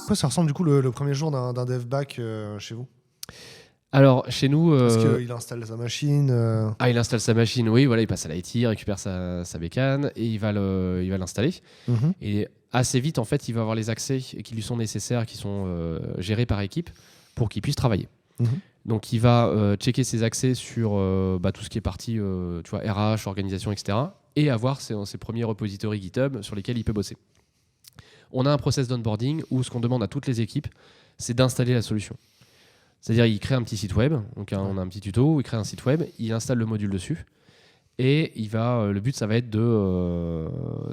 quoi ça ressemble du coup le premier jour d'un dev back chez vous? Alors, chez nous... Est-ce qu'il installe sa machine il installe sa machine, oui, voilà, il passe à l'IT, il récupère sa bécane et il va l'installer. Mhm. Et assez vite, en fait, il va avoir les accès qui lui sont nécessaires, qui sont gérés par équipe pour qu'il puisse travailler. Mhm. Donc, il va checker ses accès sur tout ce qui est partie tu vois, RH, organisation, etc. Et avoir ses premiers repositories GitHub sur lesquels il peut bosser. On a un process d'onboarding où ce qu'on demande à toutes les équipes, c'est d'installer la solution. C'est-à-dire, il crée un petit site web, donc on a un petit tuto où il crée un site web, il installe le module dessus, et le but, ça va être de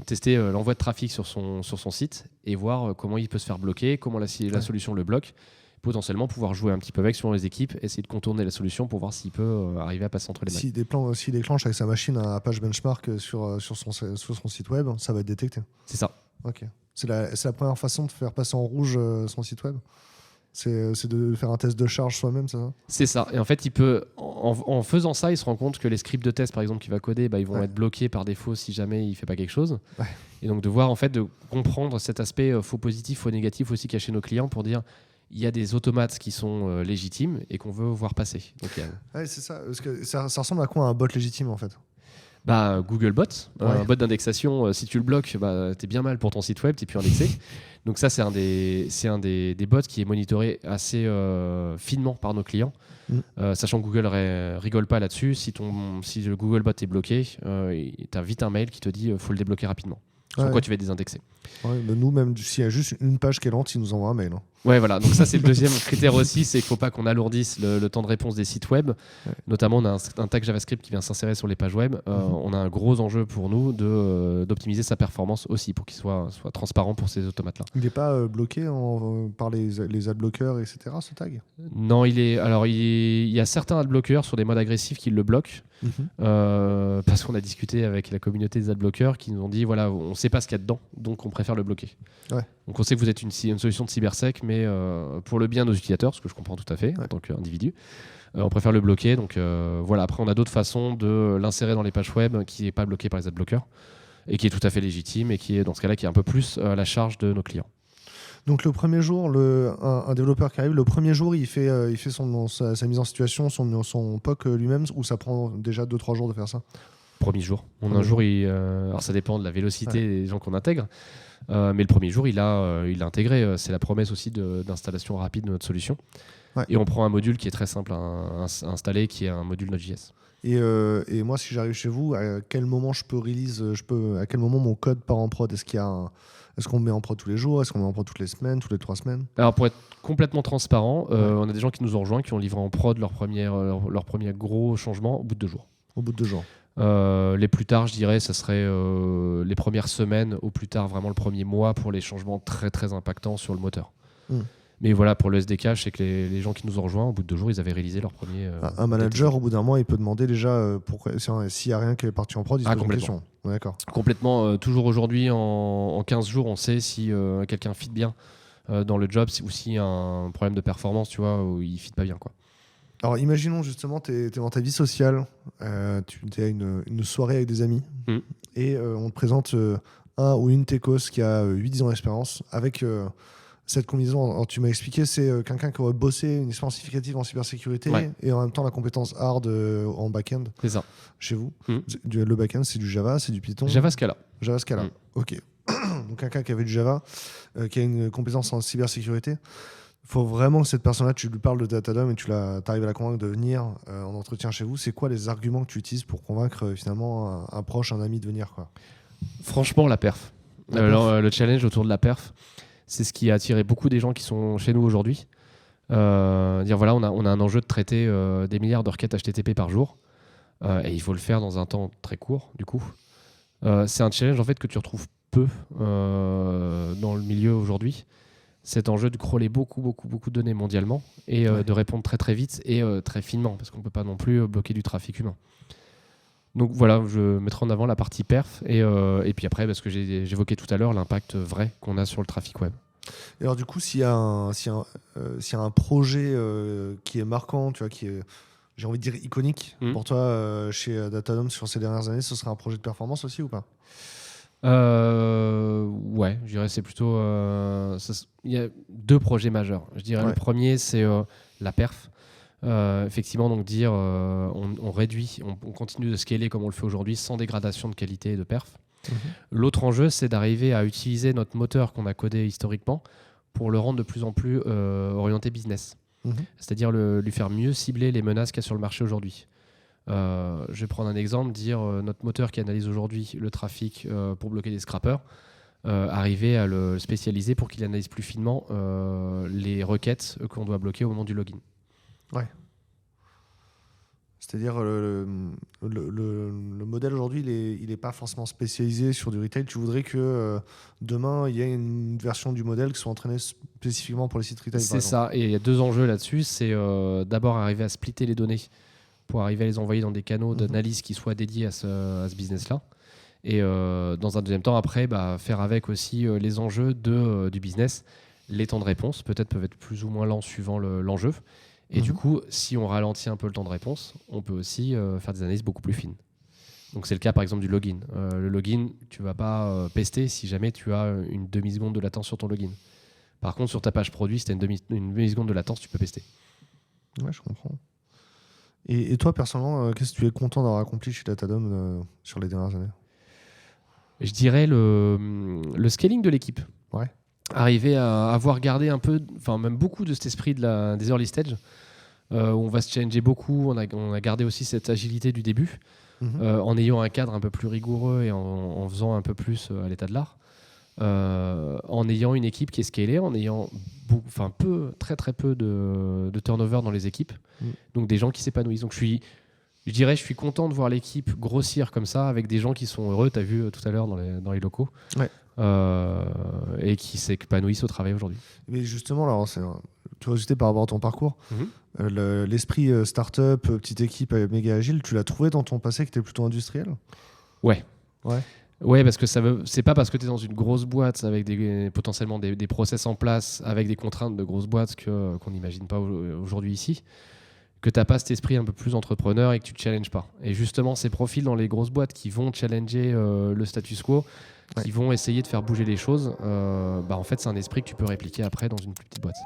tester l'envoi de trafic sur son site et voir comment il peut se faire bloquer, comment la solution le bloque, potentiellement pouvoir jouer un petit peu avec sur les équipes, essayer de contourner la solution pour voir s'il peut arriver à passer entre les mailles. S'il déclenche avec sa machine un page benchmark sur son site web, ça va être détecté. C'est ça. Ok. C'est la première façon de faire passer en rouge son site web. C'est de faire un test de charge soi-même, c'est ça? C'est ça. Et en fait, il peut, en faisant ça, il se rend compte que les scripts de test, par exemple, qu'il va coder, ils vont être bloqués par défaut si jamais il ne fait pas quelque chose. Ouais. Et donc, de voir, en fait, de comprendre cet aspect faux positif, faux négatif aussi qu'il y a chez nos clients pour dire il y a des automates qui sont légitimes et qu'on veut voir passer. Donc, c'est ça. Parce que ça ressemble à quoi un bot légitime, en fait? Googlebot, un bot d'indexation, si tu le bloques, t'es bien mal pour ton site web, t'es plus indexé. Donc ça, c'est un des bots qui est monitoré assez finement par nos clients, sachant que Google rigole pas là-dessus. Si le Googlebot est bloqué, t'as vite un mail qui te dit faut le débloquer rapidement. Sans quoi tu vas être désindexé. Ouais, mais nous, même s'il y a juste une page qui est lente, ils nous envoient un mail. Hein. Ouais, voilà. Donc ça, c'est le deuxième critère aussi, c'est qu'il ne faut pas qu'on alourdisse le temps de réponse des sites web. Ouais. Notamment, on a un tag JavaScript qui vient s'insérer sur les pages web. On a un gros enjeu pour nous d'optimiser sa performance aussi pour qu'il soit transparent pour ces automates-là. Il n'est pas bloqué par les adblockers, etc., ce tag? Non, il y a certains adblockers sur des modes agressifs qui le bloquent. Parce qu'on a discuté avec la communauté des adblockers qui nous ont dit voilà, on ne sait pas ce qu'il y a dedans, donc on préfère le bloquer. Ouais. Donc on sait que vous êtes une solution de cybersec, mais pour le bien de nos utilisateurs, ce que je comprends tout à fait en tant qu'individu, on préfère le bloquer. Donc voilà, après on a d'autres façons de l'insérer dans les pages web qui n'est pas bloqué par les adblockers et qui est tout à fait légitime et qui est dans ce cas-là qui est un peu plus à la charge de nos clients. Donc le premier jour, un développeur qui arrive, le premier jour, il fait sa mise en situation, son POC lui-même, ou ça prend déjà 2-3 jours de faire ça? Premier jour. Un jour, alors ça dépend de la vélocité des gens qu'on intègre, mais le premier jour, il a intégré. C'est la promesse aussi d'installation rapide de notre solution. Ouais. Et on prend un module qui est très simple à installer, qui est un module Node.js. Et moi, si j'arrive chez vous, à quel moment à quel moment mon code part en prod? Est-ce qu'on met en prod tous les jours? Est-ce qu'on met en prod toutes les semaines, toutes les 3 semaines? Alors pour être complètement transparent, on a des gens qui nous ont rejoints, qui ont livré en prod leur premier gros changement au bout de 2 jours. Au bout de 2 jours. Les plus tard, je dirais, ça serait les premières semaines, au plus tard vraiment le premier mois pour les changements très très impactants sur le moteur. Mais voilà, pour le SDK, je sais que les gens qui nous ont rejoints, au bout de 2 jours, ils avaient réalisé leur premier... un manager, au bout d'un mois, il peut demander déjà s'il n'y a rien qui est parti en prod, il se pose une question. D'accord. Complètement. Toujours aujourd'hui, en 15 jours, on sait si quelqu'un fit bien dans le job ou s'il y a un problème de performance, tu vois, où il fit pas bien, quoi. Alors, imaginons justement, tu es dans ta vie sociale, tu es à une soirée avec des amis, et on te présente un ou une techos qui a 8-10 ans d'expérience avec... cette combinaison, alors tu m'as expliqué, c'est quelqu'un qui aurait bossé une expérience significative en cybersécurité et en même temps la compétence hard en back-end. C'est ça. Chez vous. Le back-end, c'est du Java, c'est du Python. Java Scala. Java Scala. Ok. Donc quelqu'un qui avait du Java, qui a une compétence en cybersécurité. Il faut vraiment que cette personne-là, tu lui parles de Datadom et tu arrives à la convaincre de venir en entretien chez vous. C'est quoi les arguments que tu utilises pour convaincre finalement un proche, un ami de venir, quoi? Franchement, la perf. Le challenge autour de la perf. C'est ce qui a attiré beaucoup des gens qui sont chez nous aujourd'hui. Dire voilà, on a un enjeu de traiter des milliards de requêtes HTTP par jour et il faut le faire dans un temps très court, du coup. C'est un challenge en fait que tu retrouves peu dans le milieu aujourd'hui. Cet enjeu de crawler beaucoup de données mondialement et de répondre très très vite et très finement parce qu'on ne peut pas non plus bloquer du trafic humain. Donc voilà, je mettrai en avant la partie perf et puis après, parce que j'évoquais tout à l'heure, l'impact vrai qu'on a sur le trafic web. Et alors du coup, s'il y a un projet qui est marquant, tu vois, qui est, j'ai envie de dire, iconique pour toi chez Datadom sur ces dernières années, ce serait un projet de performance aussi ou pas? Ouais, je dirais c'est plutôt... il y a 2 projets majeurs. Je dirais le premier, c'est la perf. Effectivement, donc dire on réduit, on continue de scaler comme on le fait aujourd'hui sans dégradation de qualité et de perf. L'autre enjeu, c'est d'arriver à utiliser notre moteur qu'on a codé historiquement pour le rendre de plus en plus orienté business. C'est-à-dire lui faire mieux cibler les menaces qu'il y a sur le marché aujourd'hui. Je vais prendre un exemple, dire notre moteur qui analyse aujourd'hui le trafic pour bloquer des scrappers, arriver à le spécialiser pour qu'il analyse plus finement les requêtes qu'on doit bloquer au moment du login. Ouais. C'est-à-dire le modèle aujourd'hui, il est pas forcément spécialisé sur du retail. Tu voudrais que demain, il y ait une version du modèle qui soit entraînée spécifiquement pour les sites retail. C'est ça. Et il y a 2 enjeux là-dessus. C'est d'abord arriver à splitter les données pour arriver à les envoyer dans des canaux d'analyse qui soient dédiés à ce business-là. Et dans un deuxième temps, après, faire avec aussi les enjeux du business. Les temps de réponse, peut-être, peuvent être plus ou moins lents suivant l'enjeu. Et du coup, si on ralentit un peu le temps de réponse, on peut aussi faire des analyses beaucoup plus fines. Donc c'est le cas par exemple du login. Le login, tu ne vas pas pester si jamais tu as une demi-seconde de latence sur ton login. Par contre, sur ta page produit, si tu as une demi-seconde de latence, tu peux pester. Ouais, je comprends. Et toi, personnellement, qu'est-ce que tu es content d'avoir accompli chez Datadom sur les dernières années ? Je dirais le scaling de l'équipe. Ouais. Arriver à avoir gardé un peu, enfin même beaucoup de cet esprit des early stage, où on va se challenger beaucoup, on a gardé aussi cette agilité du début, en ayant un cadre un peu plus rigoureux et en faisant un peu plus à l'état de l'art, en ayant une équipe qui est scalée, en ayant très peu de turnover dans les équipes, donc des gens qui s'épanouissent. Donc je dirais, je suis content de voir l'équipe grossir comme ça, avec des gens qui sont heureux, tu as vu tout à l'heure dans les locaux. Ouais. Et qui s'épanouissent au travail aujourd'hui. Mais justement, alors, c'est une curiosité par rapport à ton parcours. L'esprit start-up, petite équipe méga agile, tu l'as trouvé dans ton passé qui était plutôt industriel ? Ouais, parce que c'est pas parce que tu es dans une grosse boîte avec potentiellement des process en place, avec des contraintes de grosse boîte qu'on n'imagine pas aujourd'hui ici, que tu n'as pas cet esprit un peu plus entrepreneur et que tu ne te challenges pas. Et justement, ces profils dans les grosses boîtes qui vont challenger le status quo, qui vont essayer de faire bouger les choses, en fait, c'est un esprit que tu peux répliquer après dans une plus petite boîte.